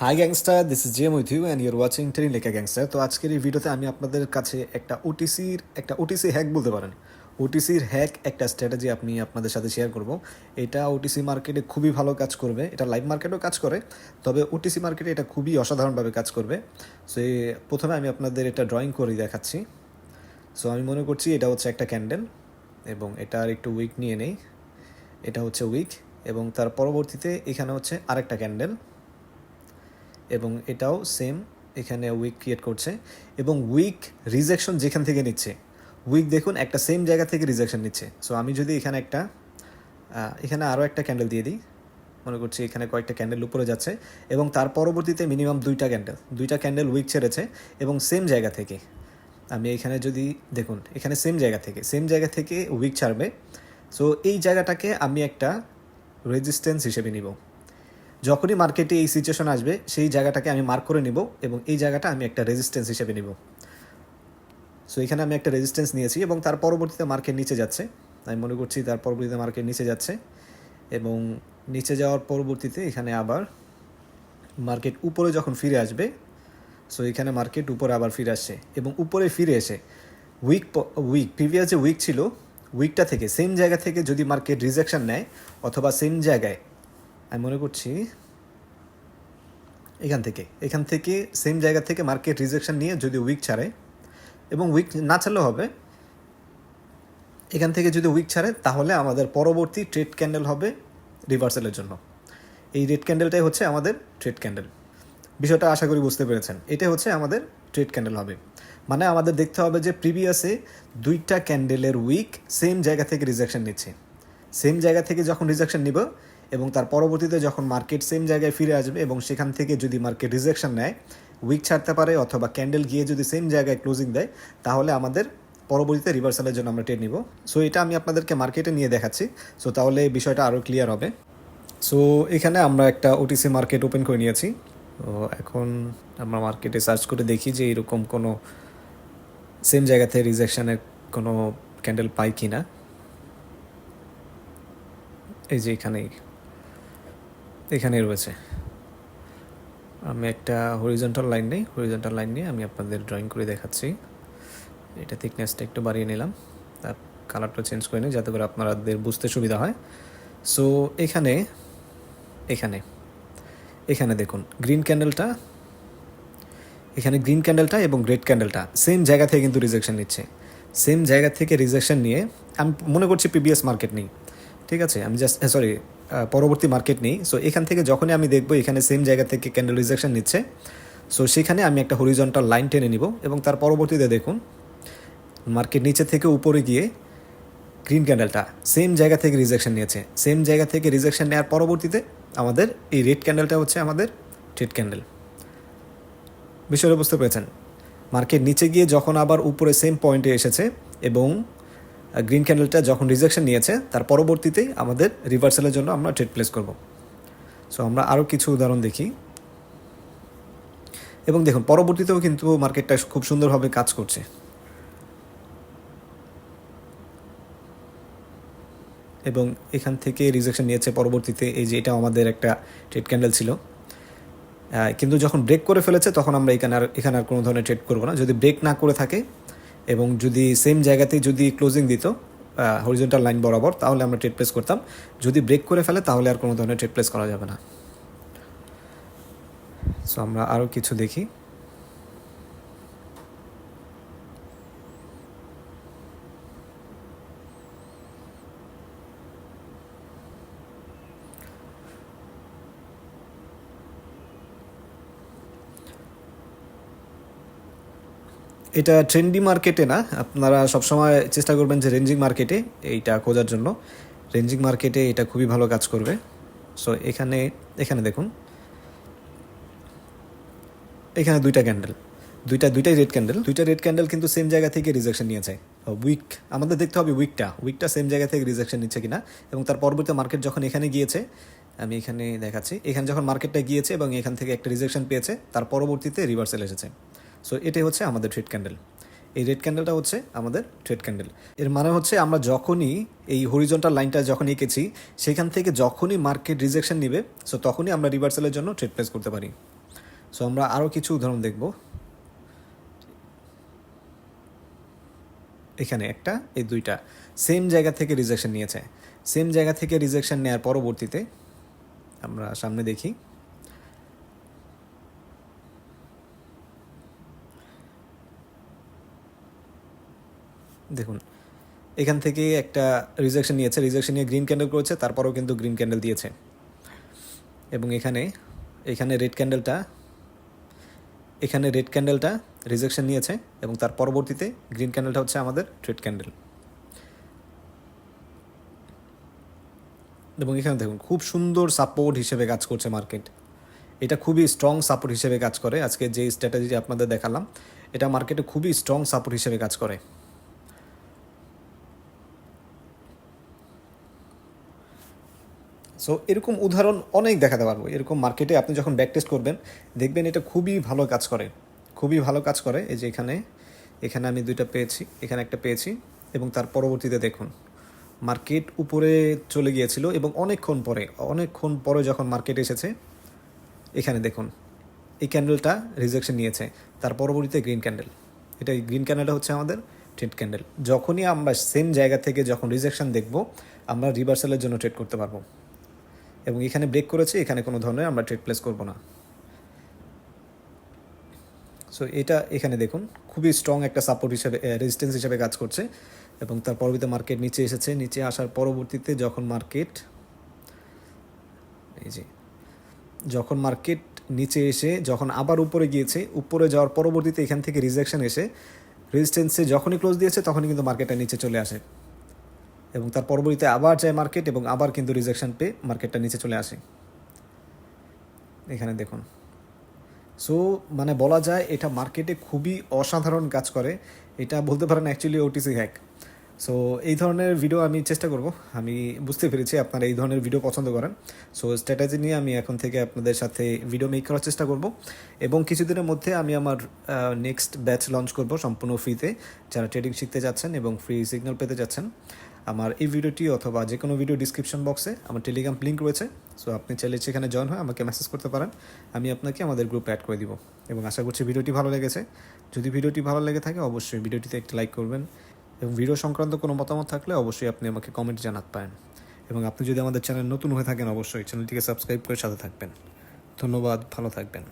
High gangster, this is Gem with you and you're watching train লেখা gangster. তো আজকের এই ভিডিওতে আমি আপনাদের কাছে একটা ওটিসি হ্যাক বলতে পারেন। ওটিসির হ্যাক একটা স্ট্র্যাটেজি আমি আপনাদের সাথে শেয়ার করব। এটা ওটিসি মার্কেটে খুবই ভালো কাজ করবে, এটা লাইভ মার্কেটেও কাজ করে, তবে ওটিসি মার্কেটে এটা খুবই অসাধারণভাবে কাজ করবে। সো প্রথমে আমি আপনাদের এটা ড্রয়িং করে দেখাচ্ছি। সো আমি মনে করছি এটা হচ্ছে একটা ক্যান্ডেল এবং এটার একটু উইক নিয়ে নেই। এটা হচ্ছে উইক এবং তার পরবর্তীতে এখানে হচ্ছে আরেকটা ক্যান্ডেল এবং এটাও সেম, এখানে উইক ক্রিয়েট করছে এবং উইক রিজেকশন যেখান থেকে নিচ্ছে, উইক দেখুন একটা সেম জায়গা থেকে রিজেকশন নিচ্ছে। সো আমি যদি এখানে আরও একটা ক্যান্ডেল দিয়ে দিই, মনে করছি এখানে কয়েকটা ক্যান্ডেল উপরে যাচ্ছে এবং তার পরবর্তীতে মিনিমাম দুইটা ক্যান্ডেল উইক ছেড়েছে এবং সেম জায়গা থেকে আমি এখানে যদি দেখুন, এখানে সেম জায়গা থেকে উইক ছাড়বে। সো এই জায়গাটাকে আমি একটা রেজিস্ট্যান্স হিসেবে নিব। যখনই মার্কেটে এই সিচুয়েশন আসবে সেই জায়গাটাকে আমি মার্ক করে নিব এবং এই জায়গাটা আমি একটা রেজিস্ট্যান্স হিসেবে নিব। সো এখানে আমি একটা রেজিস্ট্যান্স নিয়েছি এবং তার পরবর্তীতে মার্কেট নিচে যাচ্ছে। আমি মনে করছি তার পরবর্তীতে মার্কেট নিচে যাচ্ছে এবং নিচে যাওয়ার পরবর্তীতে এখানে আবার মার্কেট উপরে যখন ফিরে আসবে, সো এখানে মার্কেট উপরে আবার ফিরে আসছে এবং উপরে ফিরে এসে প্রিভিয়াস যে উইক ছিল, উইকটা থেকে সেম জায়গা থেকে যদি মার্কেট রিজেকশন নেয় অথবা সেম জায়গায়, আমি মনে করছি এখান থেকে সেম জায়গা থেকে মার্কেট রিজেকশন নিয়ে যদি উইক ছাড়ে, এবং উইক না ছাড়লেও হবে, এখান থেকে যদি উইক ছাড়ে তাহলে আমাদের পরবর্তী ট্রেড ক্যান্ডেল হবে রিভার্সালের জন্য। এই রেড ক্যান্ডেলটাই হচ্ছে আমাদের ট্রেড ক্যান্ডেল। বিষয়টা আশা করি বুঝতে পেরেছেন। এটা হচ্ছে আমাদের ট্রেড ক্যান্ডেল হবে, মানে আমাদের দেখতে হবে যে প্রিভিয়াসে দুইটা ক্যান্ডেলের উইক সেম জায়গা থেকে রিজেকশন নিচ্ছে, সেম জায়গা থেকে যখন রিজেকশন নিব এবং তার পরবর্তীতে যখন মার্কেট সেম জায়গায় ফিরে আসবে এবং সেখান থেকে যদি মার্কেট রিজেকশন নেয়, উইক ছাড়তে পারে অথবা ক্যান্ডেল গিয়ে যদি সেম জায়গায় ক্লোজিং দেয়, তাহলে আমাদের পরবর্তীতে রিভার্সালের জন্য আমরা ট্রেড নিব। সো এটা আমি আপনাদেরকে মার্কেটে নিয়ে দেখাচ্ছি। সো তাহলে বিষয়টা আরও ক্লিয়ার হবে। সো এখানে আমরা একটা ওটিসি মার্কেট ওপেন করে নিয়েছি। তো এখন আমরা মার্কেটে সার্চ করে দেখি যে এরকম কোনো সেম জায়গাতে রিজেকশনের কোনো ক্যান্ডেল পাই কি না। এই যে এখানে রয়েছে। আমি একটা হরিজন্টাল লাইন নিয়ে আমি আপনাদের ড্রয়িং করে দেখাচ্ছি। এটা থিকনেসটা একটু বাড়িয়ে নিলাম, তার কালারটা চেঞ্জ করে নিই যাতে করে আপনাদের বুঝতে সুবিধা হয়। সো এখানে দেখুন গ্রিন ক্যান্ডেলটা এবং রেড ক্যান্ডেলটা সেম জায়গা থেকে কিন্তু রিজেকশন নিচ্ছে। সেম জায়গা থেকে রিজেকশন নিয়ে আমি মনে করছি প্রিভিয়াস মার্কেট নেই, ঠিক আছে, আমি পরবর্তী মার্কেট নেই। সো এখান থেকে যখনই আমি দেখবো এখানে সেম জায়গা থেকে ক্যান্ডেল রিজেকশন নিচ্ছে, সো সেখানে আমি একটা হরিজন্টাল লাইন টেনে নিব এবং তার পরবর্তীতে দেখুন মার্কেট নিচে থেকে উপরে গিয়ে গ্রিন ক্যান্ডেলটা সেম জায়গা থেকে রিজেকশন নিয়েছে। সেম জায়গা থেকে রিজেকশন নেওয়ার পরবর্তীতে আমাদের এই রেড ক্যান্ডেলটা হচ্ছে আমাদের ট্রেড ক্যান্ডেল। বিষয়টা বুঝতে পেরেছেন? মার্কেট নিচে গিয়ে যখন আবার উপরে সেম পয়েন্টে এসেছে এবং গ্রিন ক্যান্ডেলটা যখন রিজেকশন নিয়েছে, তার পরবর্তীতেই আমাদের রিভার্সালের জন্য আমরা ট্রেড প্লেস করব। সো আমরা আরও কিছু উদাহরণ দেখি এবং দেখুন পরবর্তীতেও কিন্তু মার্কেটটা খুব সুন্দরভাবে কাজ করছে। এবং এখান থেকে রিজেকশন নিয়েছে পরবর্তীতে, এই যে এটা আমাদের একটা ট্রেড ক্যান্ডেল ছিল, কিন্তু যখন ব্রেক করে ফেলেছে তখন আমরা এখানে আর কোনো ধরনের ট্রেড করবো না। যদি ব্রেক না করে থাকে এবং যদি সেম জায়গাতেই যদি ক্লোজিং দিত হরিজন্টাল লাইন বরাবর, তাহলে আমরা ট্রেড প্লেস করতাম। যদি ব্রেক করে ফেলে তাহলে আর কোনো ধরনের ট্রেড প্লেস করা যাবে না। সো আমরা আরও কিছু দেখি। এটা ট্রেন্ডি মার্কেটে না, আপনারা সবসময় চেষ্টা করবেন যে রেঞ্জিং মার্কেটে এইটা খোঁজার জন্য। রেঞ্জিং মার্কেটে এটা খুবই ভালো কাজ করবে। সো এখানে দেখুন, এখানে দুইটাই রেড ক্যান্ডেল কিন্তু সেম জায়গা থেকে রিজেকশন নিয়েছে। উইক আমাদের দেখতে হবে উইকটা সেম জায়গা থেকে রিজেকশন নিচ্ছে কিনা এবং তার পরবর্তী মার্কেট যখন এখানে গিয়েছে, আমি এখানে দেখাচ্ছি, এখানে যখন মার্কেটটা গিয়েছে এবং এখান থেকে একটা রিজেকশন পেয়েছে, তার পরবর্তীতে রিভার্সাল এসেছে। সো এটাই হচ্ছে আমাদের ট্রেড ক্যান্ডেল। এই রেড ক্যান্ডেলটা হচ্ছে আমাদের ট্রেড ক্যান্ডেল। এর মানে হচ্ছে আমরা যখনই এই হরিজন্টাল লাইনটা যখন এঁকেছি, সেখান থেকে যখনই মার্কেট রিজেকশন নিবে, সো তখনই আমরা রিভার্সালের জন্য ট্রেড প্লেস করতে পারি। সো আমরা আরও কিছু উদাহরণ দেখব। এখানে একটা, এই দুইটা সেম জায়গা থেকে রিজেকশন নিয়েছে। সেম জায়গা থেকে রিজেকশন নেওয়ার পরবর্তীতে আমরা সামনে দেখি, দেখুন এখান থেকে একটা রিজেকশন নিয়েছে, রিজেকশন নিয়ে গ্রিন ক্যান্ডেল করেছে, তারপরেও কিন্তু গ্রিন ক্যান্ডেল দিয়েছে। এবং এখানে রেড ক্যান্ডেলটা রিজেকশন নিয়েছে এবং তার পরবর্তীতে গ্রিন ক্যান্ডেলটা হচ্ছে আমাদের ট্রেড ক্যান্ডেল। এবং এখানে দেখুন খুব সুন্দর সাপোর্ট হিসেবে কাজ করছে মার্কেট। এটা খুবই স্ট্রং সাপোর্ট হিসেবে কাজ করে। আজকে যে স্ট্র্যাটেজি আপনাদের দেখালাম, এটা মার্কেটে খুবই স্ট্রং সাপোর্ট হিসেবে কাজ করে। সো এরকম উদাহরণ অনেক দেখাতে পারবো। এরকম মার্কেটে আপনি যখন ব্যাক টেস্ট করবেন দেখবেন এটা খুবই ভালো কাজ করে, খুবই ভালো কাজ করে। এই যে এখানে আমি দুইটা পেয়েছি, এখানে একটা পেয়েছি এবং তার পরবর্তীতে দেখুন মার্কেট উপরে চলে গিয়েছিল এবং অনেকক্ষণ পরে যখন মার্কেট এসেছে, এখানে দেখুন এই ক্যান্ডেলটা রিজেকশন নিয়েছে, তার পরবর্তীতে গ্রিন ক্যান্ডেল। এটা গ্রিন ক্যান্ডেলটা হচ্ছে আমাদের ট্রেড ক্যান্ডেল। যখনই আমরা সেম জায়গা থেকে যখন রিজেকশন দেখব, আমরা রিভার্সালের জন্য ট্রেড করতে পারবো। এবং এখানে ব্রেক করেছে, এখানে কোনো ধরনের আমরা ট্রেড প্লেস করব না। সো এটা এখানে দেখুন খুবই স্ট্রং একটা সাপোর্ট হিসেবে, রেজিস্ট্যান্স হিসেবে কাজ করছে। এবং তার পরবর্তীতে মার্কেট নিচে এসেছে, নিচে আসার পরবর্তীতে যখন মার্কেট নিচে এসে যখন আবার উপরে গিয়েছে, উপরে যাওয়ার পরবর্তীতে এখান থেকে রিজেকশন এসে রেজিস্ট্যান্সে যখনই ক্লোজ দিয়েছে তখনই কিন্তু মার্কেটটা নিচে চলে আসে এবং তার পরবর্তীতে আবার যায় মার্কেট এবং আবার কিন্তু রিজেকশন পেয়ে মার্কেটটা নিচে চলে আসে। এখানে দেখুন। সো মানে বলা যায় এটা মার্কেটে খুবই অসাধারণ কাজ করে। এটা বলতে পারেন অ্যাকচুয়ালি ওটিসি হ্যাক। সো এই ধরনের ভিডিও আমি চেষ্টা করব। আমি বুঝতে পেরেছি আপনারা এই ধরনের ভিডিও পছন্দ করেন। সো স্ট্র্যাটেজি নিয়ে আমি এখন থেকে আপনাদের সাথে ভিডিও মেক করার চেষ্টা করব এবং কিছুদিনের মধ্যে আমি আমার নেক্সট ব্যাচ লঞ্চ করব সম্পূর্ণ ফ্রিতে। যারা ট্রেডিং শিখতে যাচ্ছেন এবং ফ্রি সিগন্যাল পেতে যাচ্ছেন, আমার এই ভিডিওটি অথবা যে কোনো ভিডিও ডিসক্রিপশন বক্সে আমার টেলিগ্রাম লিঙ্ক রয়েছে। সো আপনি চাইলে সেখানে জয়েন হয়ে আমাকে মেসেজ করতে পারেন, আমি আপনাকে আমাদের গ্রুপে অ্যাড করে দিব। এবং আশা করছি ভিডিওটি ভালো লেগেছে। যদি ভিডিওটি ভালো লেগে থাকে অবশ্যই ভিডিওটিতে একটি লাইক করবেন এবং ভিডিও সংক্রান্ত কোনো মতামত থাকলে অবশ্যই আপনি আমাকে কমেন্ট জানাতে পারেন। এবং আপনি যদি আমাদের চ্যানেল নতুন হয়ে থাকেন অবশ্যই চ্যানেলটিকে সাবস্ক্রাইব করে সাথে থাকবেন। ধন্যবাদ, ভালো থাকবেন।